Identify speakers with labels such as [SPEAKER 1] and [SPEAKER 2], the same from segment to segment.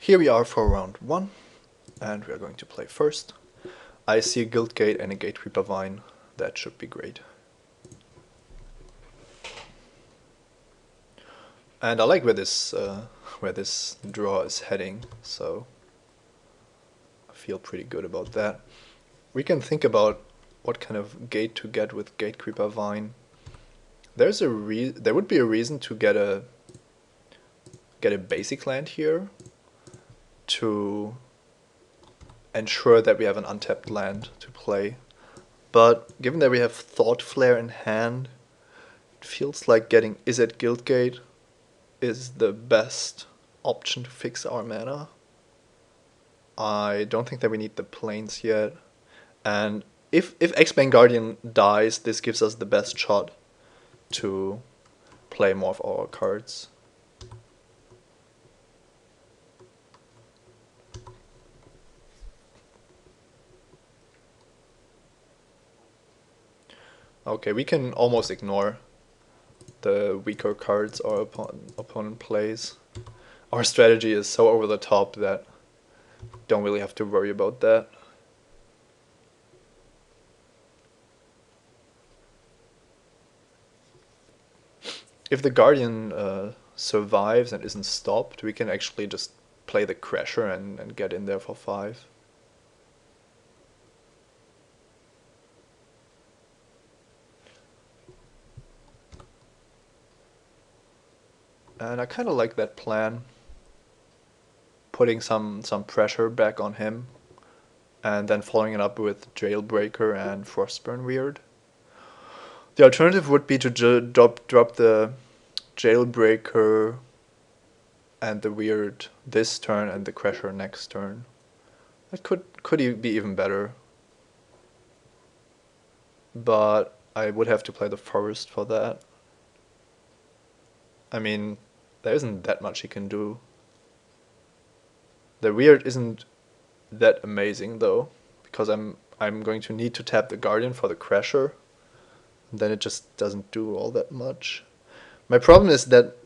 [SPEAKER 1] Here we are for round 1, and we are going to play first. I see a Guild Gate and a Gatekeeper Vine. That should be great. And I like where this draw is heading, so I feel pretty good about that. We can think about what kind of gate to get with Gatekeeper Vine. There would be a reason to get a basic land here to ensure that we have an untapped land to play. But given that we have Thought Flare in hand, it feels like getting Izzet Guildgate is the best option to fix our mana. I don't think that we need the planes yet. And if X-Bane Guardian dies, this gives us the best shot to play more of our cards. Okay, we can almost ignore the weaker cards our opponent plays. Our strategy is so over the top that don't really have to worry about that. If the Guardian survives and isn't stopped, we can actually just play the Crasher and get in there for 5. And I kind of like that plan. Putting some pressure back on him, and then following it up with Jailbreaker and Frostburn Weird. The alternative would be to drop the Jailbreaker and the Weird this turn and the Crasher next turn. That could be even better. But I would have to play the Forest for that. I mean, there isn't that much he can do. The Weird isn't that amazing though, because I'm going to need to tap the Guardian for the Crasher. And then it just doesn't do all that much. My problem is that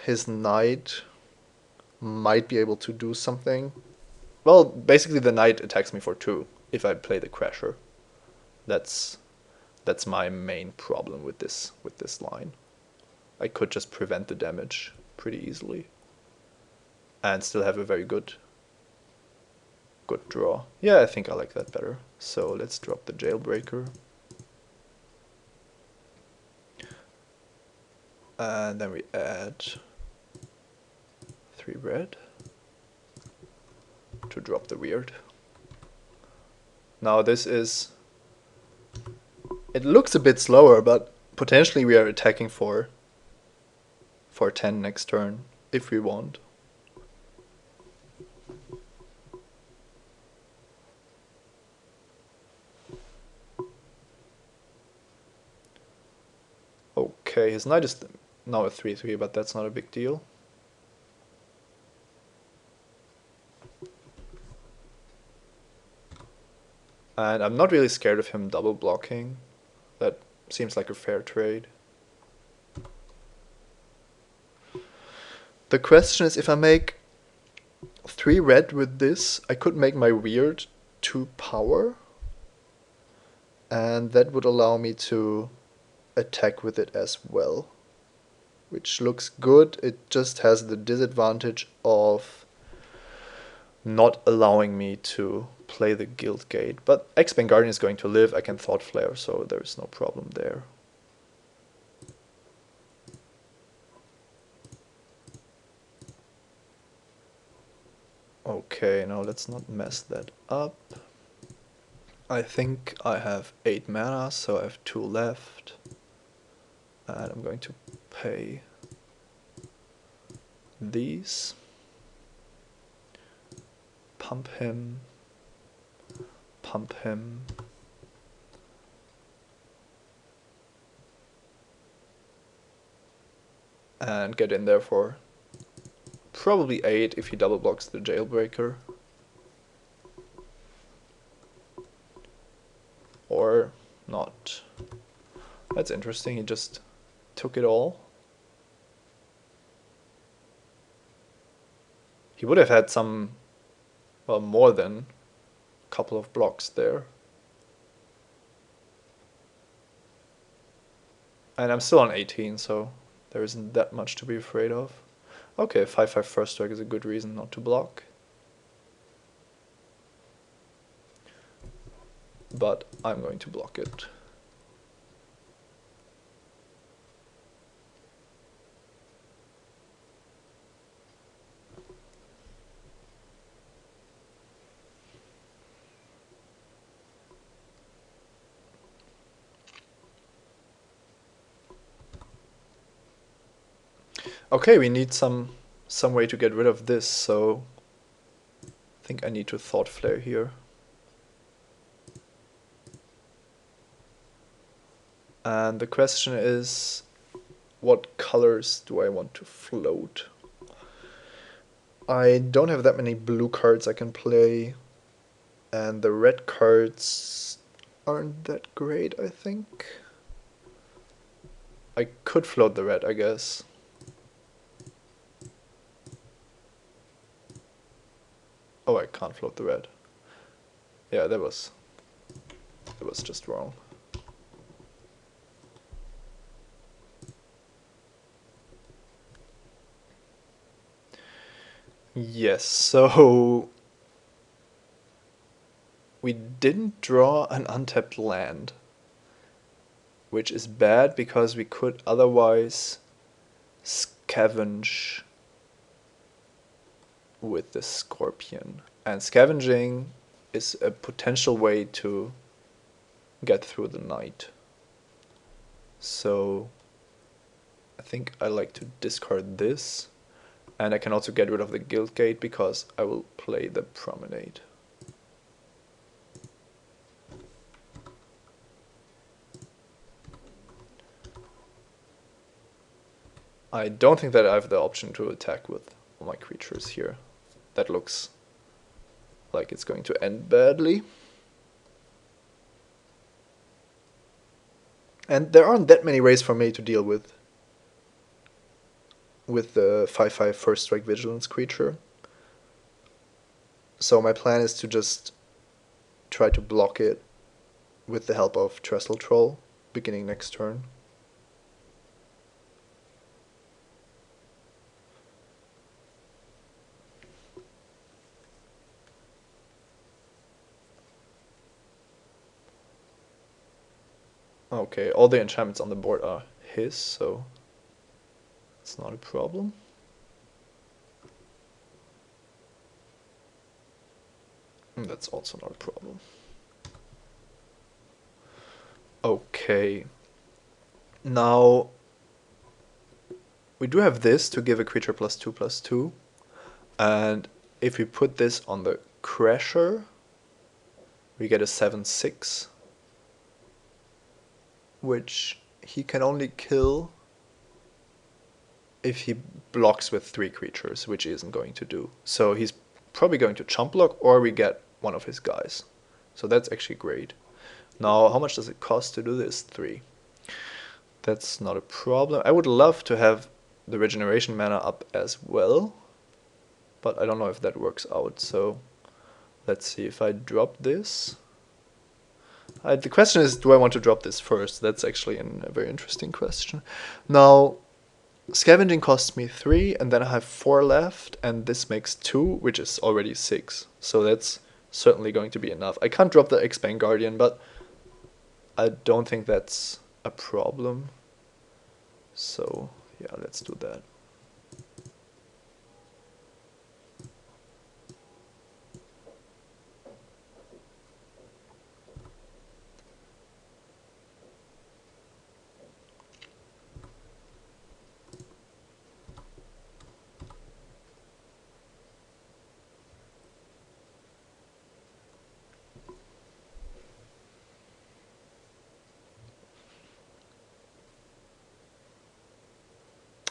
[SPEAKER 1] his Knight might be able to do something. Well, basically the Knight attacks me for 2 if I play the Crasher. That's my main problem with this line. I could just prevent the damage pretty easily and still have a very good draw. Yeah, I think I like that better. So let's drop the Jailbreaker. And then we add 3 red to drop the Weird. Now this is... It looks a bit slower, but potentially we are attacking for 10 next turn, if we want. Okay, his Knight is now a 3/3, but that's not a big deal. And I'm not really scared of him double blocking. That seems like a fair trade. The question is, if I make 3 red with this, I could make my Weird 2 power. And that would allow me to attack with it as well. Which looks good. It just has the disadvantage of not allowing me to play the Guild Gate. But X-Bane Guardian is going to live. I can Thought Flare, so there's no problem there. Okay, now let's not mess that up. I think I have 8 mana, so I have 2 left. And I'm going to pay these. Pump him. Pump him. And get in there for probably 8 if he double blocks the Jailbreaker. Or not. That's interesting, he just took it all. He would have had some, well, more than a couple of blocks there. And I'm still on 18, so there isn't that much to be afraid of. Okay, 5/5 first strike is a good reason not to block. But I'm going to block it. Okay, we need some way to get rid of this, so I think I need to Thought Flare here. And the question is, what colors do I want to float? I don't have that many blue cards I can play, and the red cards aren't that great, I think. I could float the red, I guess. Oh, I can't float the red. Yeah, that was just wrong. Yes, so we didn't draw an untapped land, which is bad because we could otherwise scavenge with the Scorpion. And scavenging is a potential way to get through the night. So I think I like to discard this. And I can also get rid of the Guild Gate because I will play the Promenade. I don't think that I have the option to attack with all my creatures here. That looks like it's going to end badly. And there aren't that many ways for me to deal with the 5/5 first strike vigilance creature. So my plan is to just try to block it with the help of Trestle Troll beginning next turn. Okay, all the enchantments on the board are his, so it's not a problem. And that's also not a problem. Okay. Now, we do have this to give a creature +2/+2. And if we put this on the Crasher, we get a 7/6. Which he can only kill if he blocks with 3 creatures, which he isn't going to do. So he's probably going to chump block, or we get one of his guys. So that's actually great. Now, how much does it cost to do this? 3. That's not a problem. I would love to have the regeneration mana up as well, but I don't know if that works out. So let's see if I drop this. The question is, do I want to drop this first? That's actually a very interesting question. Now, scavenging costs me 3, and then I have 4 left, and this makes 2, which is already 6. So that's certainly going to be enough. I can't drop the X-Bane Guardian, but I don't think that's a problem. So yeah, let's do that.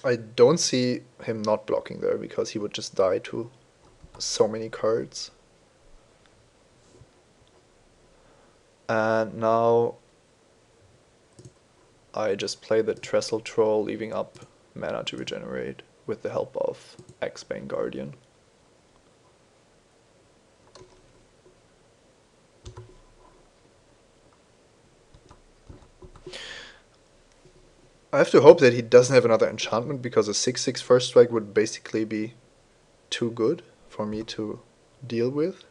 [SPEAKER 1] I don't see him not blocking there because he would just die to so many cards. And now I just play the Trestle Troll, leaving up mana to regenerate with the help of X-Bane Guardian. have to hope that he doesn't have another enchantment, because a 6/6 first strike would basically be too good for me to deal with.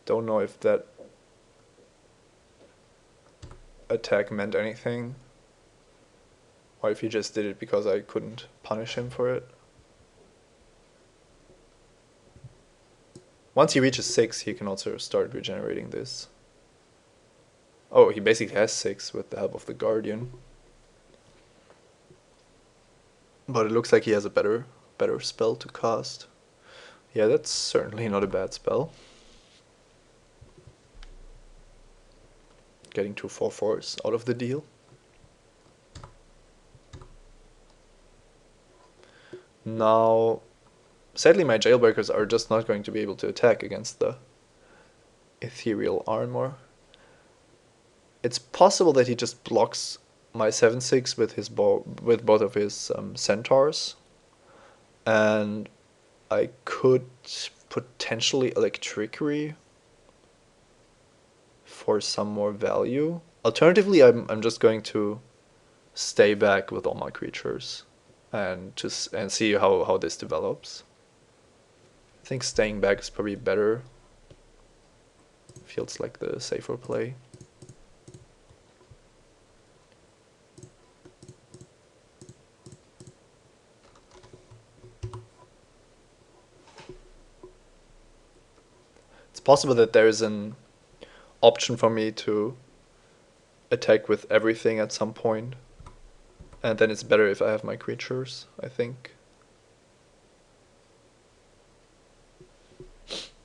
[SPEAKER 1] Don't know if that attack meant anything, or if he just did it because I couldn't punish him for it. Once he reaches 6, he can also start regenerating this. Oh, he basically has 6 with the help of the Guardian. But it looks like he has a better spell to cast. Yeah, that's certainly not a bad spell. Getting 2 4/4s out of the deal. Now, sadly my Jailbreakers are just not going to be able to attack against the Ethereal Armor. It's possible that he just blocks my 7/6 with his with both of his centaurs, and I could potentially Electrickery for some more value. Alternatively, I'm just going to stay back with all my creatures and see how this develops. I think staying back is probably better. Feels like the safer play. It's possible that there is an option for me to attack with everything at some point, and then it's better if I have my creatures, I think.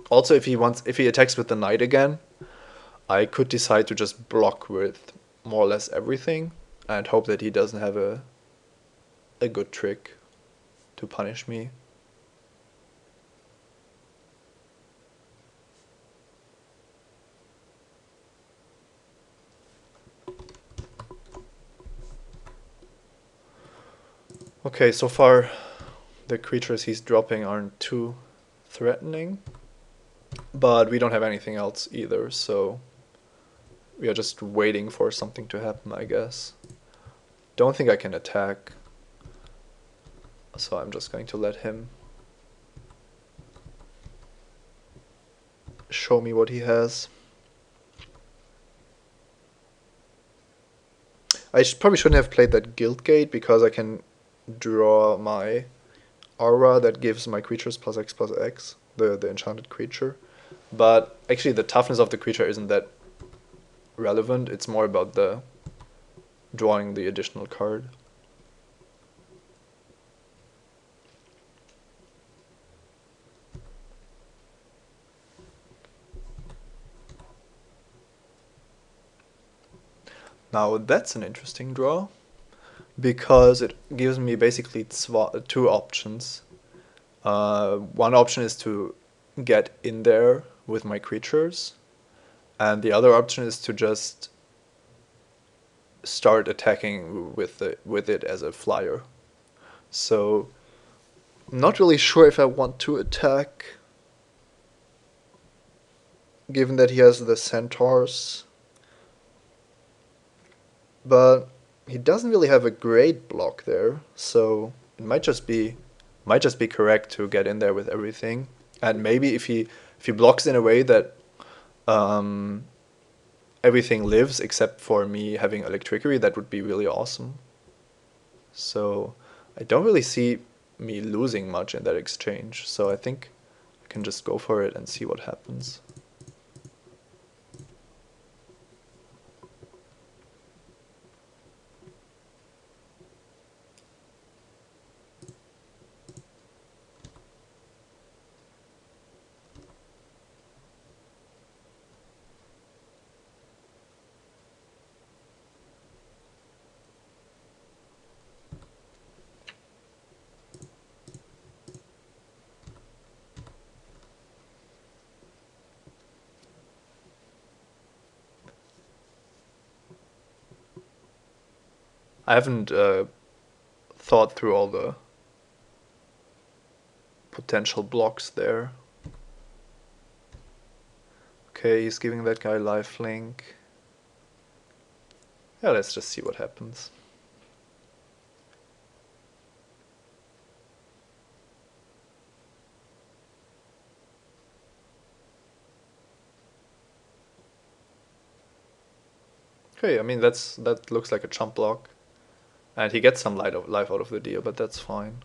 [SPEAKER 1] Also, if he attacks with the knight again, I could decide to just block with more or less everything and hope that he doesn't have a good trick to punish me. Okay, so far the creatures he's dropping aren't too threatening, but we don't have anything else either, so we are just waiting for something to happen, I guess. Don't think I can attack, so I'm just going to let him show me what he has. I probably shouldn't have played that Guildgate, because I can draw my aura that gives my creatures +X/+X, the enchanted creature. But actually the toughness of the creature isn't that relevant, it's more about the drawing the additional card. Now that's an interesting draw, because it gives me basically two options. One option is to get in there with my creatures, and the other option is to just start attacking with it as a flyer. So I'm not really sure if I want to attack, given that he has the centaurs. But he doesn't really have a great block there, so it might just be correct to get in there with everything. And maybe if he blocks in a way that everything lives except for me having Electrickery, that would be really awesome. So I don't really see me losing much in that exchange, so I think I can just go for it and see what happens. I haven't thought through all the potential blocks there. Okay, he's giving that guy lifelink. Yeah, let's just see what happens. Okay, I mean that looks like a chump block. And he gets some life out of the deal, but that's fine.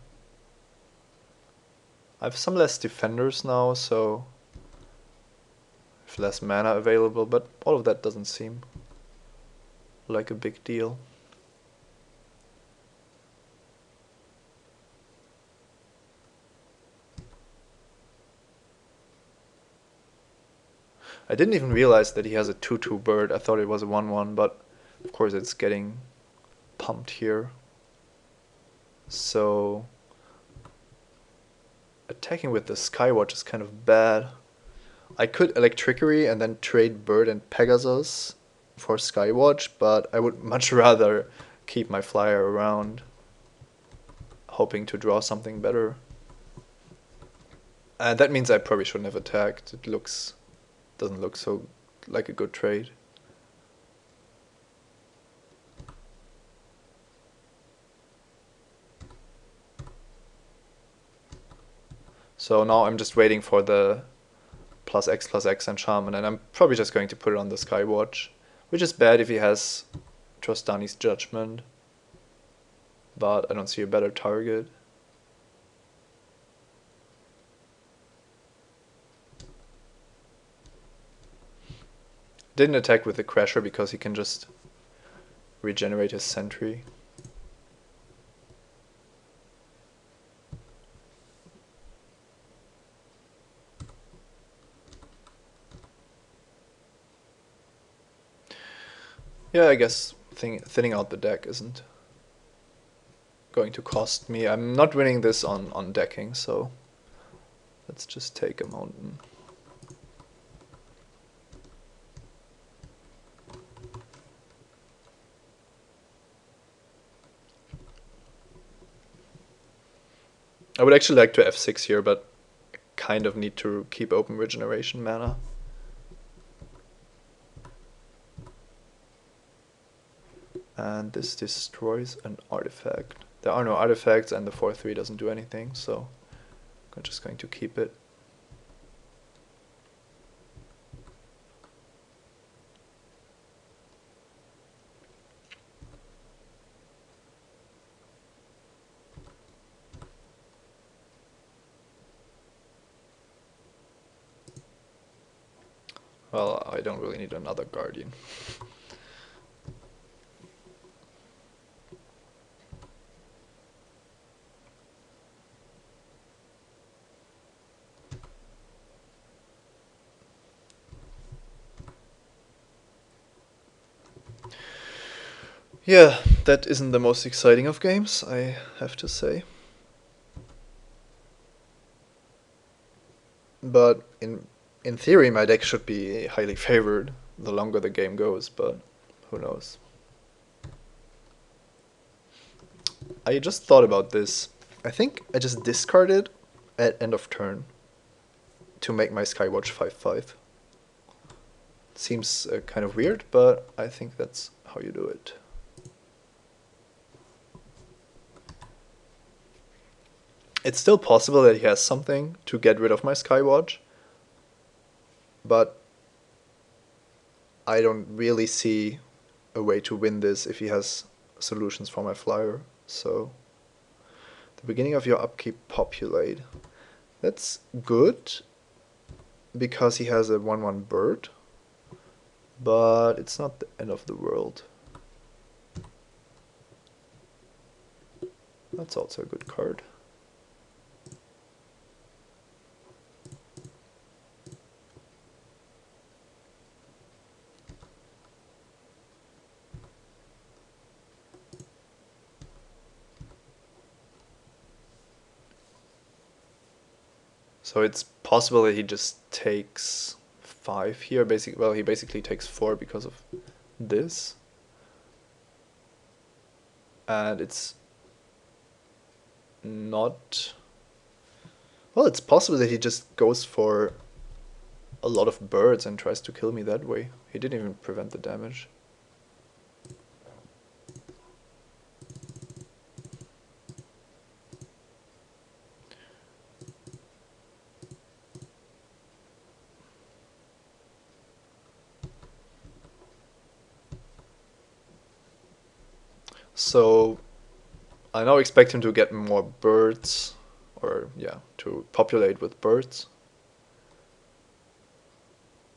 [SPEAKER 1] I have some less defenders now, so I have less mana available, but all of that doesn't seem like a big deal. I didn't even realize that he has a 2/2 bird. I thought it was a 1/1, but of course it's getting pumped here. So attacking with the Skywatch is kind of bad. I could Electrickery and then trade Bird and Pegasus for Skywatch, but I would much rather keep my flyer around, hoping to draw something better. And that means I probably shouldn't have attacked. It doesn't look so like a good trade. So now I'm just waiting for the +X and Shaman, and I'm probably just going to put it on the Skywatch, which is bad if he has Trostani's Judgment, but I don't see a better target. Didn't attack with the Crasher because he can just regenerate his Sentry. Yeah, I guess thinning out the deck isn't going to cost me. I'm not winning this on decking, so let's just take a mountain. I would actually like to F6 here, but I kind of need to keep open regeneration mana. And this destroys an artifact. There are no artifacts and the 4/3 doesn't do anything, so I'm just going to keep it. Well, I don't really need another Guardian. Yeah, that isn't the most exciting of games, I have to say. But in theory, my deck should be highly favored the longer the game goes, but who knows. I just thought about this. I think I just discarded at end of turn to make my Skywatch 5/5. Seems kind of weird, but I think that's how you do it. It's still possible that he has something to get rid of my Skywatch, but I don't really see a way to win this if he has solutions for my flyer. So, the beginning of your upkeep, populate. That's good because he has a 1/1 bird, but it's not the end of the world. That's also a good card. So it's possible that he just takes 5 here. Well, he basically takes 4 because of this. And it's not... Well, it's possible that he just goes for a lot of birds and tries to kill me that way. He didn't even prevent the damage. So I now expect him to get more birds, or yeah, to populate with birds.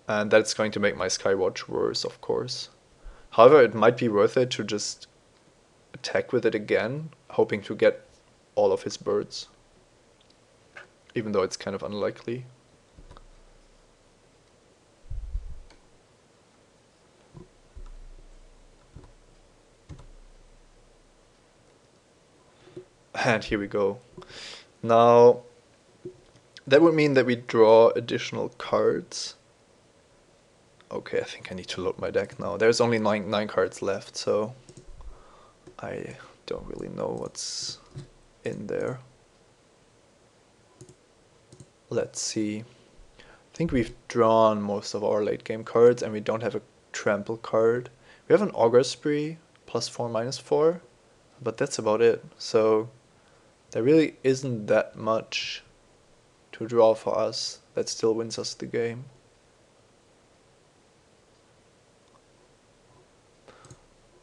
[SPEAKER 1] And that's going to make my Skywatch worse, of course. However, it might be worth it to just attack with it again, hoping to get all of his birds. Even though it's kind of unlikely. And here we go. Now, that would mean that we draw additional cards. Okay, I think I need to load my deck now. There's only nine cards left, so I don't really know what's in there. Let's see. I think we've drawn most of our late game cards, and we don't have a trample card. We have an Augur Spree, +4, -4, but that's about it. So there really isn't that much to draw for us that still wins us the game.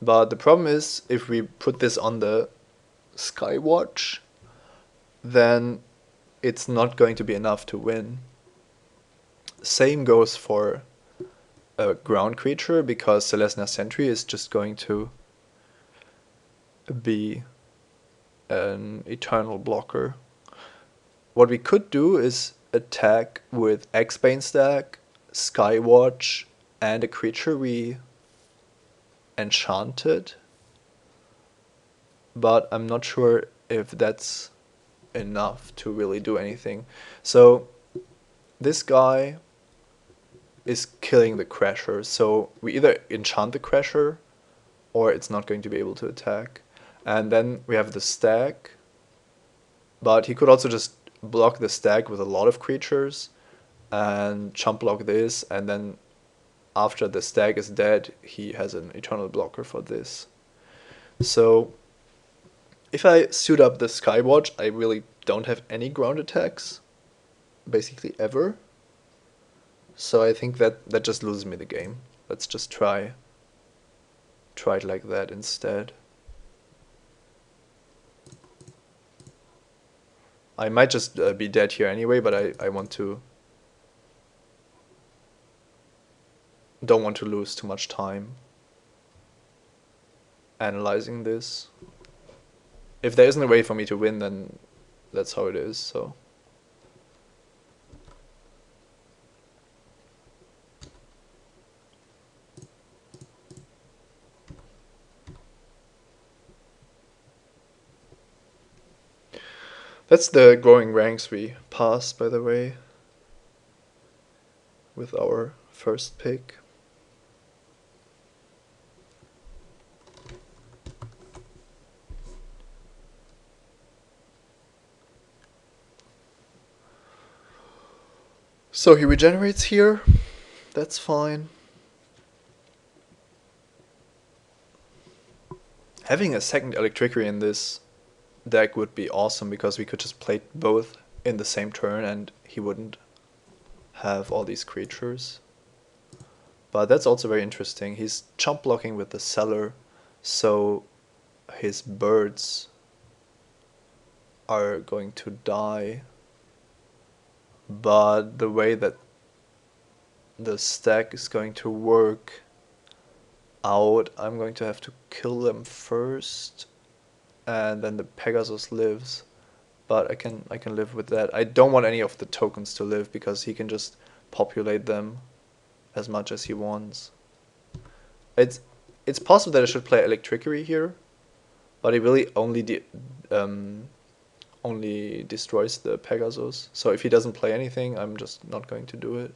[SPEAKER 1] But the problem is, if we put this on the Skywatch, then it's not going to be enough to win. Same goes for a ground creature, because Celestia Sentry is just going to be an eternal blocker. What we could do is attack with X-Bane stack, Skywatch, and a creature we enchanted. But I'm not sure if that's enough to really do anything. So this guy is killing the Crasher. So we either enchant the Crasher or it's not going to be able to attack. And then we have the stack. But he could also just block the stack with a lot of creatures and chump block this, and then after the stack is dead, he has an eternal blocker for this. So if I suit up the Skywatch, I really don't have any ground attacks, basically ever. So I think that just loses me the game. Let's just try it like that instead. I might just be dead here anyway, but I don't want to lose too much time analyzing this. If there isn't a way for me to win, then that's how it is, so. That's the growing ranks we passed, by the way, with our first pick. So he regenerates here. That's fine. Having a second Electricity in this deck would be awesome, because we could just play both in the same turn and he wouldn't have all these creatures. But that's also very interesting. He's chump blocking with the Cellar, so his birds are going to die. But the way that the stack is going to work out, I'm going to have to kill them first, and then the Pegasus lives. But I can live with that. I don't want any of the tokens to live, because he can just populate them as much as he wants. It's possible that I should play Electricity here, but it really only destroys the Pegasus. So if he doesn't play anything, I'm just not going to do it.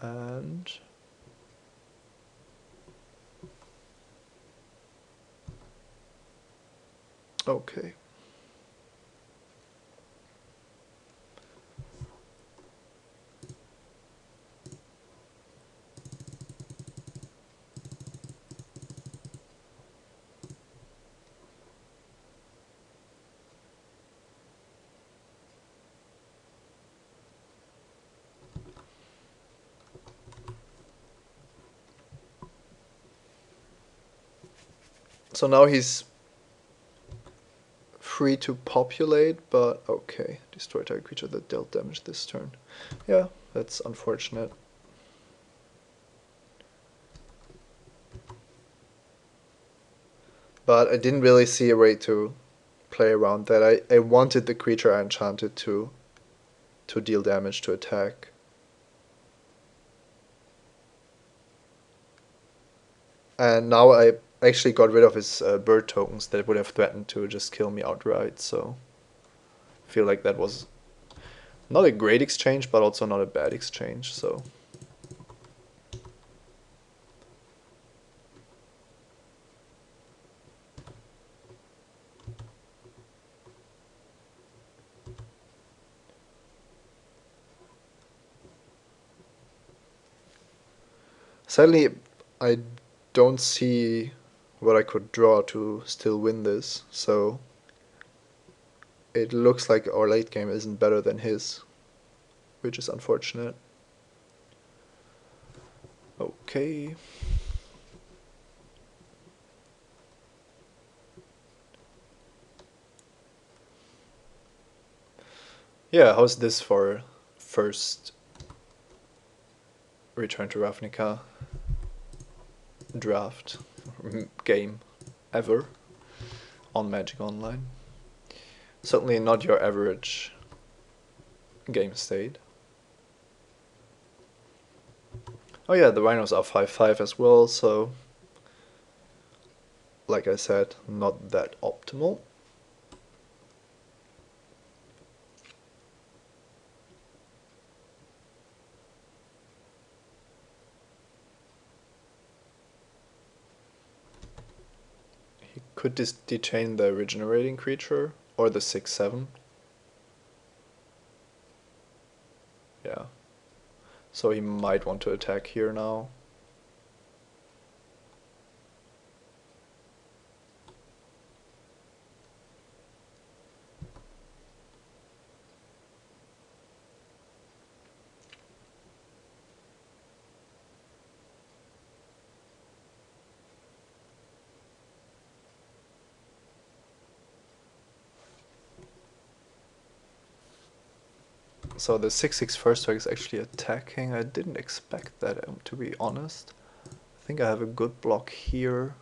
[SPEAKER 1] And Okay. So now he's free to populate, but okay. Destroy target creature that dealt damage this turn. Yeah, that's unfortunate. But I didn't really see a way to play around that. I wanted the creature I enchanted to deal damage to attack. And now I actually got rid of his bird tokens that would have threatened to just kill me outright, so I feel like that was not a great exchange, but also not a bad exchange, so. Sadly, I don't see what I could draw to still win this, so it looks like our late game isn't better than his, which is unfortunate. Okay. Yeah, how's this for first Return to Ravnica draft game ever on Magic Online? Certainly not your average game state. Oh yeah, the Rhinos are 5/5 as well, so like I said, not that optimal. He could detain the regenerating creature or the 6/7. Yeah. So he might want to attack here now. So the 6/6 first strike is actually attacking. I didn't expect that, to be honest. I think I have a good block here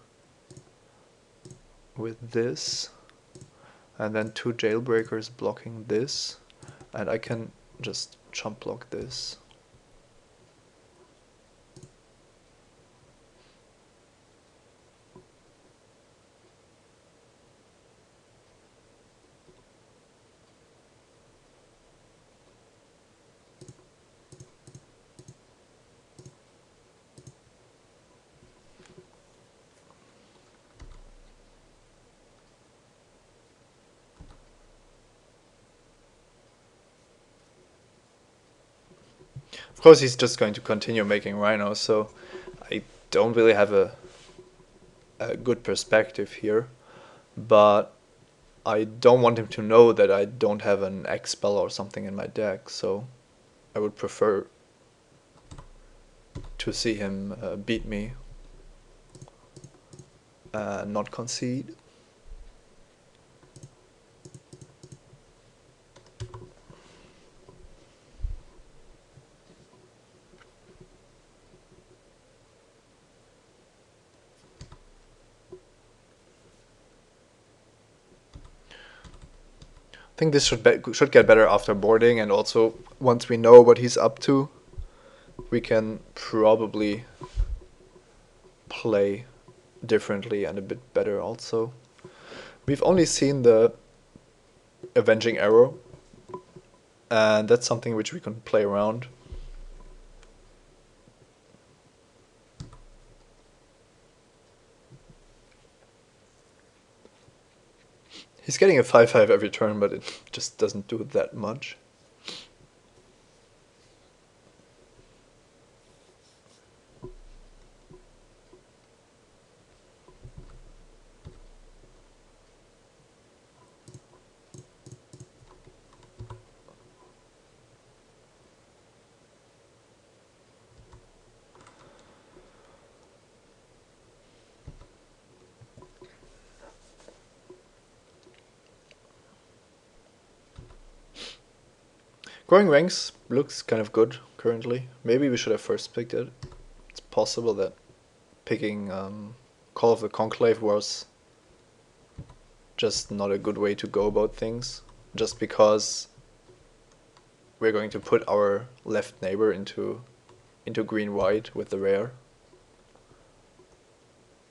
[SPEAKER 1] with this. And then 2 jailbreakers blocking this. And I can just chump block this. Of course he's just going to continue making rhinos, so I don't really have a good perspective here. But I don't want him to know that I don't have an X spell or something in my deck, so I would prefer to see him beat me, not concede. I think this should get better after boarding, and also once we know what he's up to, we can probably play differently and a bit better also. We've only seen the Avenging Arrow, and that's something which we can play around. He's getting a 5/5 every turn, but it just doesn't do that much. Growing ranks looks kind of good currently. Maybe we should have first picked it. It's possible that picking Call of the Conclave was just not a good way to go about things. Just because we're going to put our left neighbor into green-white with the rare.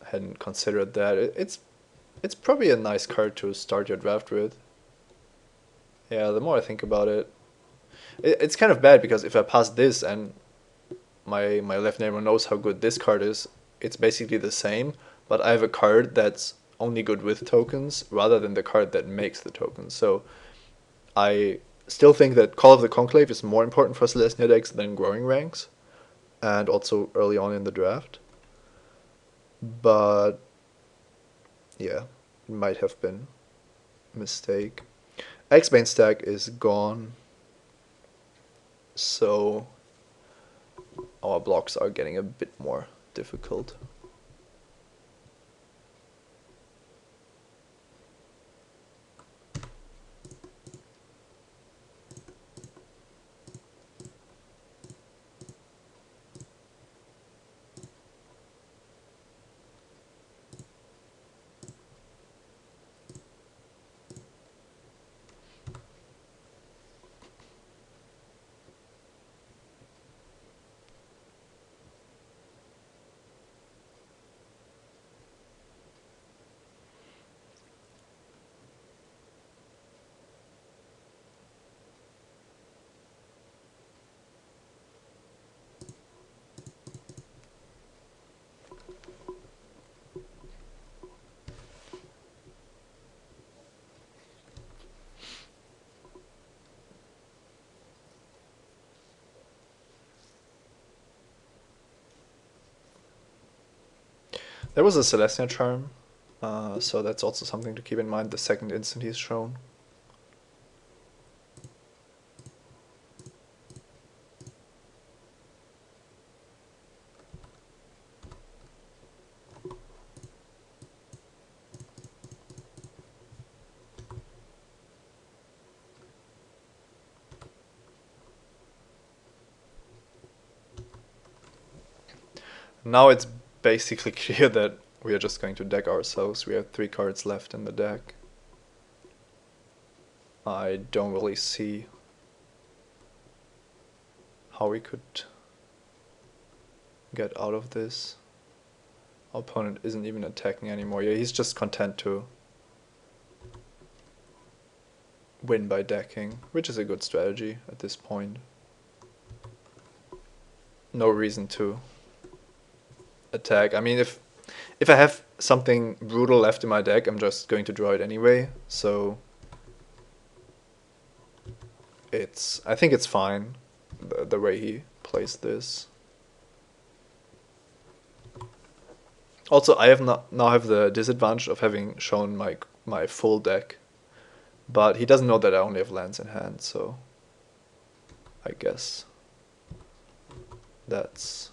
[SPEAKER 1] Hadn't considered that. It's probably a nice card to start your draft with. Yeah, the more I think about it, it's kind of bad because if I pass this and my left neighbor knows how good this card is, it's basically the same, but I have a card that's only good with tokens rather than the card that makes the tokens. So I still think that Call of the Conclave is more important for Celestia decks than Growing Ranks, and also early on in the draft. But yeah, it might have been a mistake. X-Bane stack is gone, so our blocks are getting a bit more difficult. There was a Celestia Charm, so that's also something to keep in mind. The second instant he's shown. Now it's basically clear that we are just going to deck ourselves. We have 3 cards left in the deck. I don't really see how we could get out of this. Our opponent isn't even attacking anymore. Yeah, he's just content to win by decking, which is a good strategy at this point. No reason to attack. I mean, if I have something brutal left in my deck, I'm just going to draw it anyway. So I think it's fine the way he plays this. Also, I have now have the disadvantage of having shown my full deck, but he doesn't know that I only have lands in hand, so I guess that's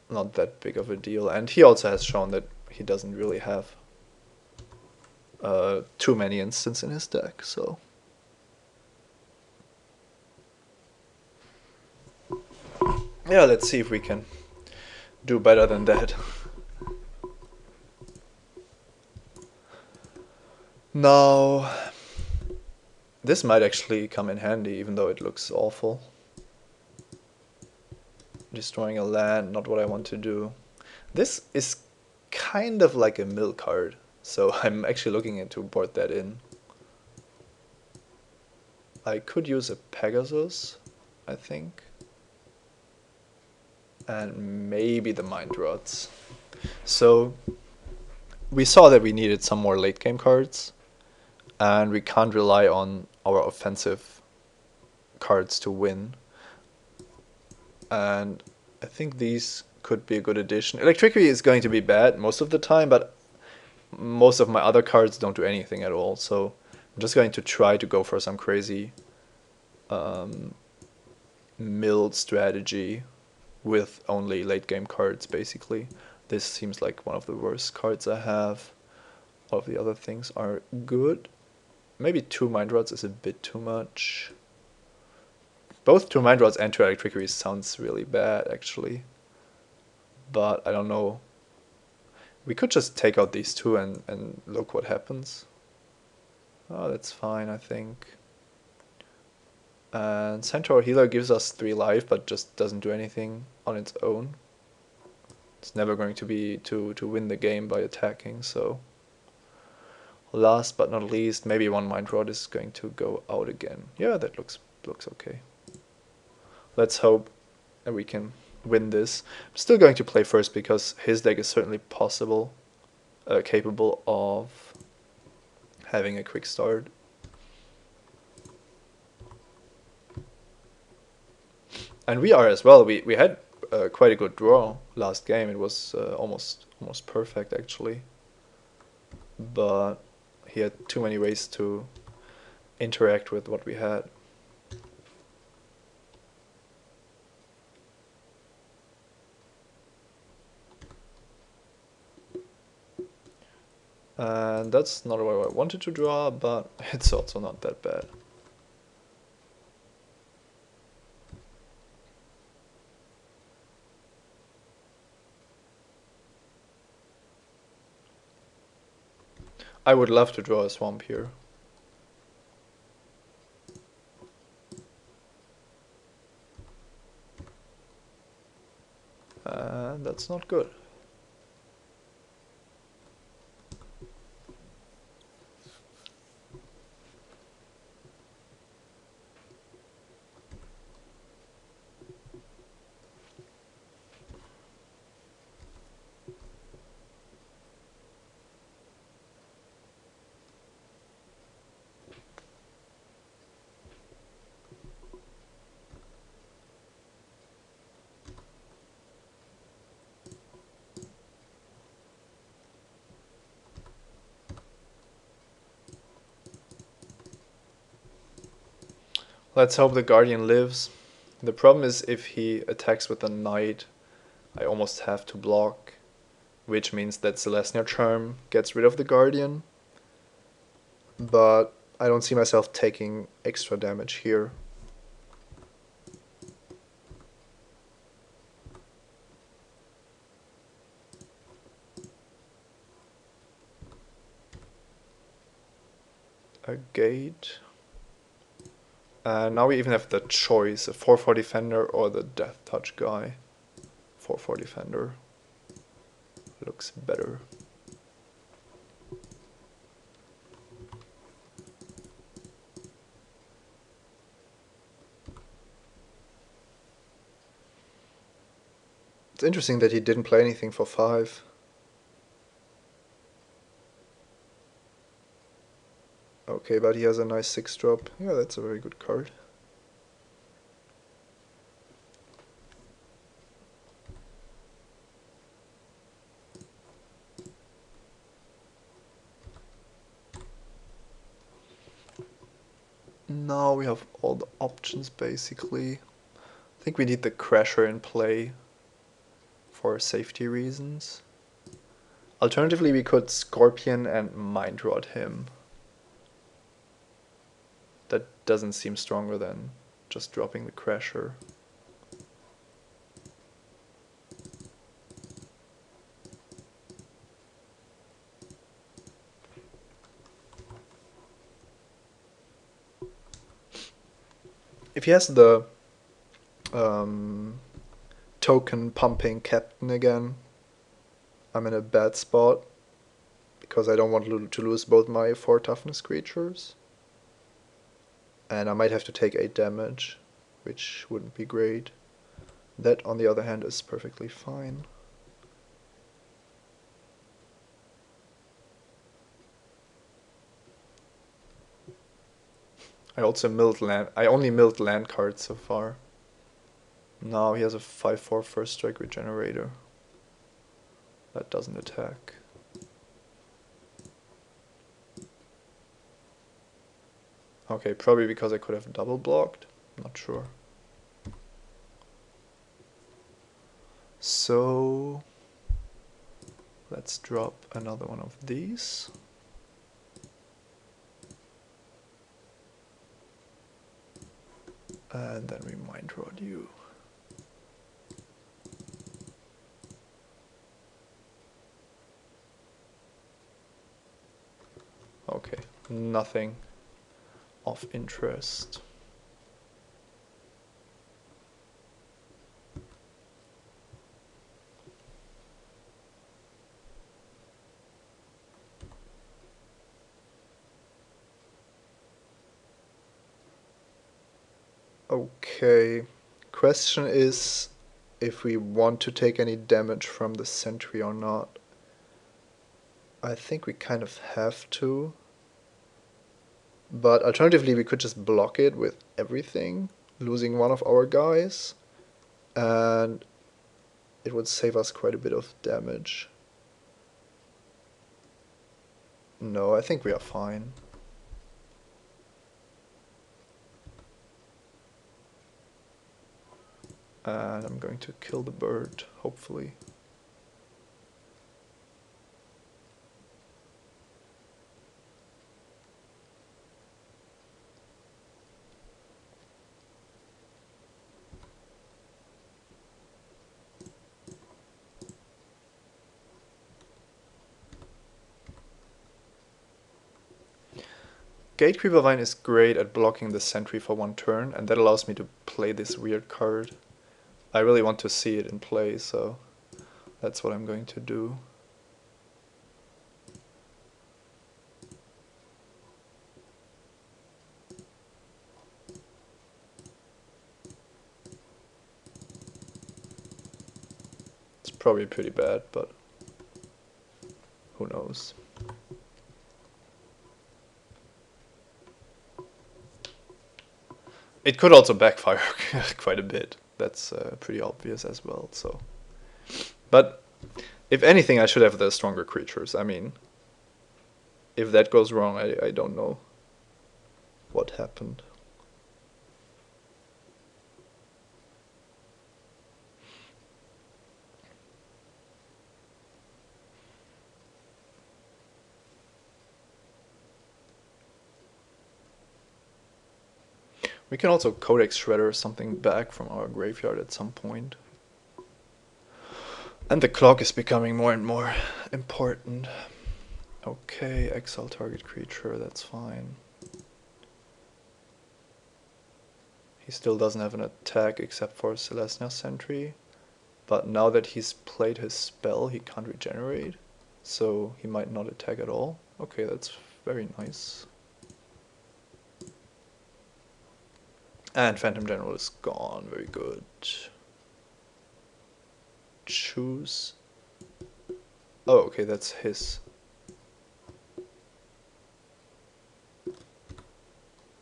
[SPEAKER 1] not that big of a deal. And he also has shown that he doesn't really have too many instants in his deck, so yeah, let's see if we can do better than that. Now, this might actually come in handy, even though it looks awful. Destroying a land, not what I want to do. This is kind of like a mill card, so I'm actually looking into board that in. I could use a Pegasus, I think. And maybe the Mind Rods. So we saw that we needed some more late game cards, and we can't rely on our offensive cards to win. And I think these could be a good addition. Electricity is going to be bad most of the time, but most of my other cards don't do anything at all. So I'm just going to try to go for some crazy milled strategy with only late game cards, basically. This seems like one of the worst cards I have. All of the other things are good. Maybe 2 Mind Rods is a bit too much. Both 2 Mind Rods and 2 Electricity sounds really bad, actually. But I don't know. We could just take out these two and look what happens. Oh, that's fine, I think. And Centaur Healer gives us 3 life, but just doesn't do anything on its own. It's never going to be to win the game by attacking, so... Last but not least, maybe 1 Mind Rod is going to go out again. Yeah, that looks okay. Let's hope that we can win this. I'm still going to play first because his deck is certainly capable of having a quick start. And we are as well. We had quite a good draw last game. It was almost perfect actually. But he had too many ways to interact with what we had. And that's not what I wanted to draw, but it's also not that bad. I would love to draw a swamp here. And that's not good. Let's hope the Guardian lives. The problem is if he attacks with a Knight, I almost have to block, which means that Celestia Charm gets rid of the Guardian. But I don't see myself taking extra damage here. A gate. Now we even have the choice, a 4/4 defender or the Death Touch guy. 4/4 defender looks better. It's interesting that he didn't play anything for 5. Okay, but he has a nice 6-drop. Yeah, that's a very good card. Now we have all the options basically. I think we need the Crasher in play for safety reasons. Alternatively, we could Scorpion and Mind Rod him. That doesn't seem stronger than just dropping the Crasher. If he has the token pumping captain again, I'm in a bad spot because I don't want to lose both my 4 toughness creatures. And I might have to take 8 damage, which wouldn't be great. That, on the other hand, is perfectly fine. I also milled land. I only milled land cards so far. Now he has a 5/4 first strike regenerator. That doesn't attack. Okay, probably because I could have double blocked. Not sure. So let's drop another one of these. And then we mind rod you. Okay, nothing of interest. Okay, question is if we want to take any damage from the sentry or not. I think we kind of have to. But alternatively, we could just block it with everything, losing one of our guys, and it would save us quite a bit of damage. No, I think we are fine. And I'm going to kill the bird, hopefully. Gatecreeper Vine is great at blocking the sentry for one turn, and that allows me to play this weird card. I really want to see it in play, so that's what I'm going to do. It's probably pretty bad, but who knows. It could also backfire quite a bit. That's pretty obvious as well. So, but if anything, I should have the stronger creatures. I mean, if that goes wrong, I don't know what happened. We can also Codex Shredder something back from our graveyard at some point. And the clock is becoming more and more important. Okay, exile target creature, that's fine. He still doesn't have an attack except for Celestia Sentry. But now that he's played his spell, he can't regenerate. So he might not attack at all. Okay, that's very nice. And Phantom General is gone, very good. Choose. Oh, okay, that's his.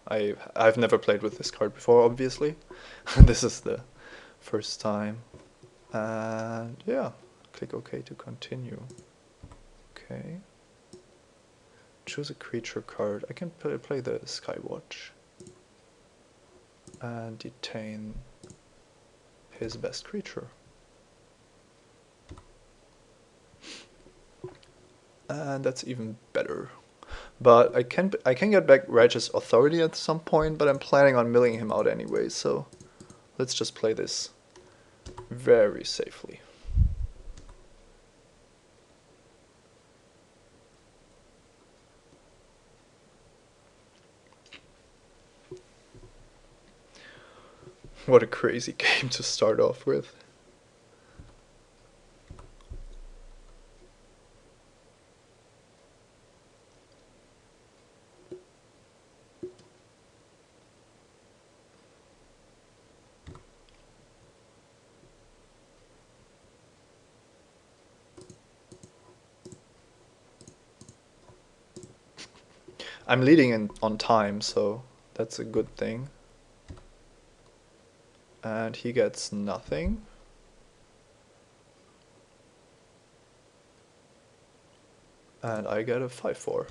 [SPEAKER 1] I've never played with this card before, obviously. This is the first time. And yeah, click OK to continue. Okay. Choose a creature card. I can play the Skywatch. And detain his best creature. And that's even better. But I can get back Righteous Authority at some point, but I'm planning on milling him out anyway, so let's just play this very safely. What a crazy game to start off with. I'm leading on time, so That's a good thing. And he gets nothing. And I get a 5-4.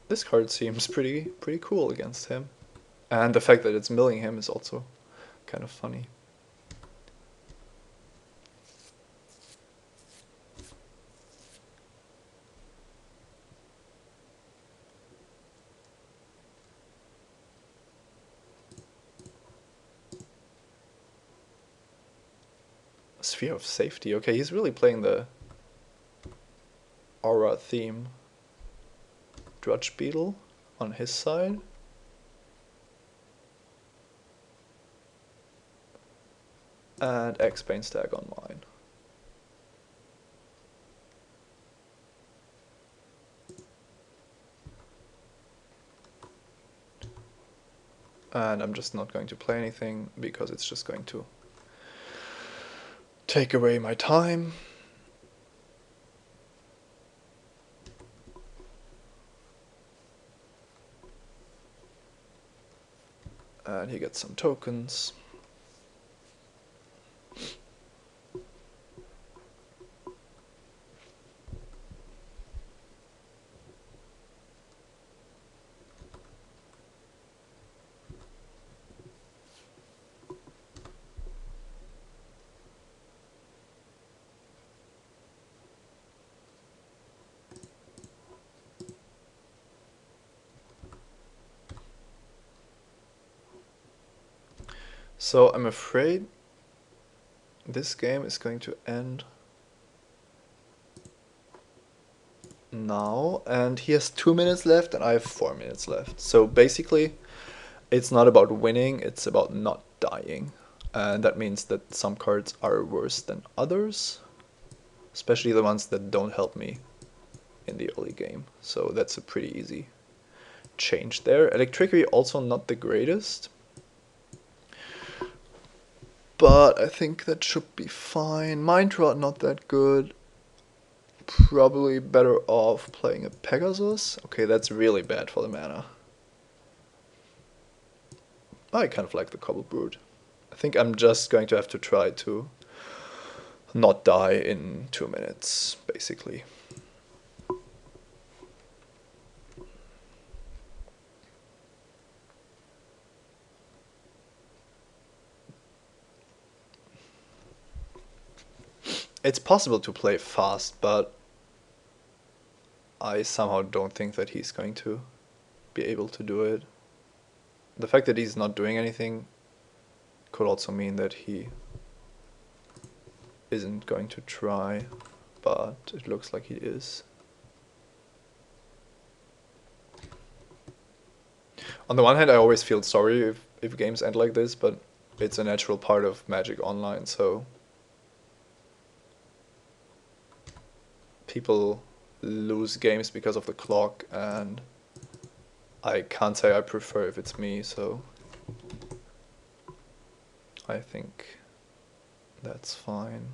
[SPEAKER 1] This card seems pretty cool against him. And the fact that it's milling him is also kind of funny. Sphere of Safety. Okay, he's really playing the aura theme. Drudge Beetle on his side. And X-Bane Stag on mine. And I'm just not going to play anything because it's just going to take away my time. And he gets some tokens. So I'm afraid this game is going to end now, and he has 2 minutes left and I have 4 minutes left. So basically it's not about winning, it's about not dying. And that means that some cards are worse than others, especially the ones that don't help me in the early game. So that's a pretty easy change there. Electricity also not the greatest, but I think that should be fine. Mind Rot not that good. Probably better off playing a Pegasus. Okay, that's really bad for the mana. I kind of like the Cobble Brood. I think I'm just going to have to try to not die in 2 minutes, basically. It's possible to play fast, but I somehow don't think that he's going to be able to do it. The fact that he's not doing anything could also mean that he isn't going to try, but it looks like he is. On the one hand, I always feel sorry if games end like this, but it's a natural part of Magic Online, so people lose games because of the clock, and I can't say I prefer if it's me, so I think that's fine.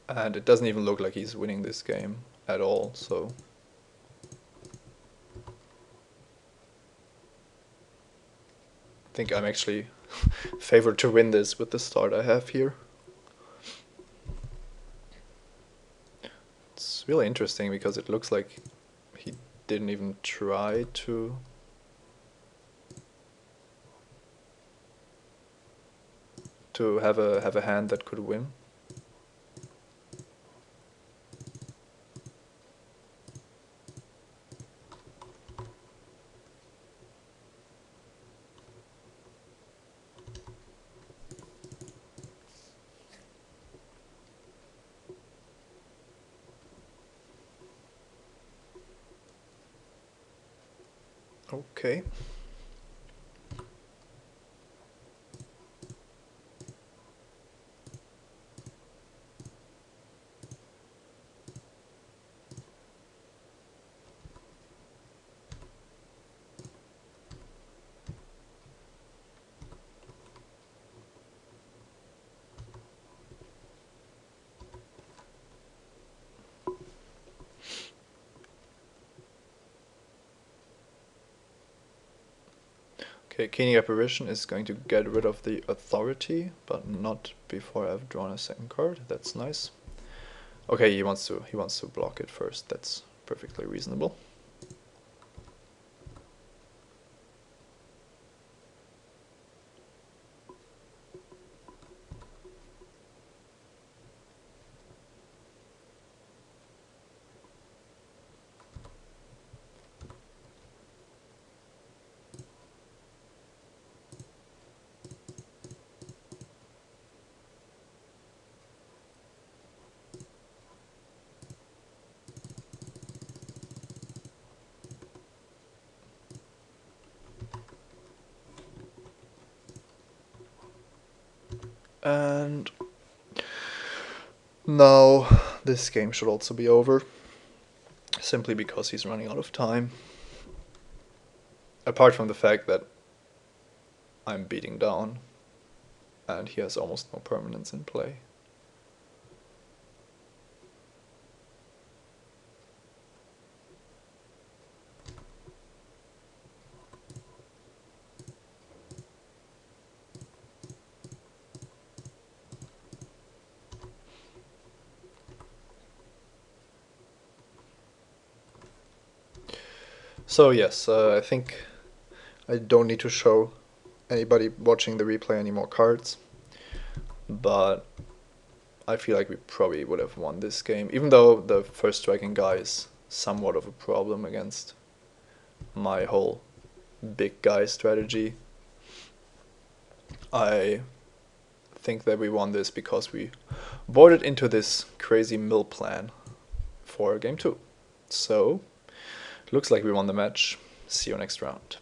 [SPEAKER 1] And it doesn't even look like he's winning this game at all, so I think I'm actually favored to win this with the start I have here. It's really interesting because it looks like he didn't even try to have a hand that could win. Okay. Okay, Keening Apparition is going to get rid of the authority, but not before I've drawn a second card. That's nice. Okay, he wants to block it first. That's perfectly reasonable. And now this game should also be over, simply because he's running out of time. Apart from the fact that I'm beating down and he has almost no permanents in play. So yes, I think I don't need to show anybody watching the replay any more cards, but I feel like we probably would have won this game, even though the first striking guy is somewhat of a problem against my whole big guy strategy. I think that we won this because we boarded into this crazy mill plan for game 2. So, looks like we won the match. See you next round.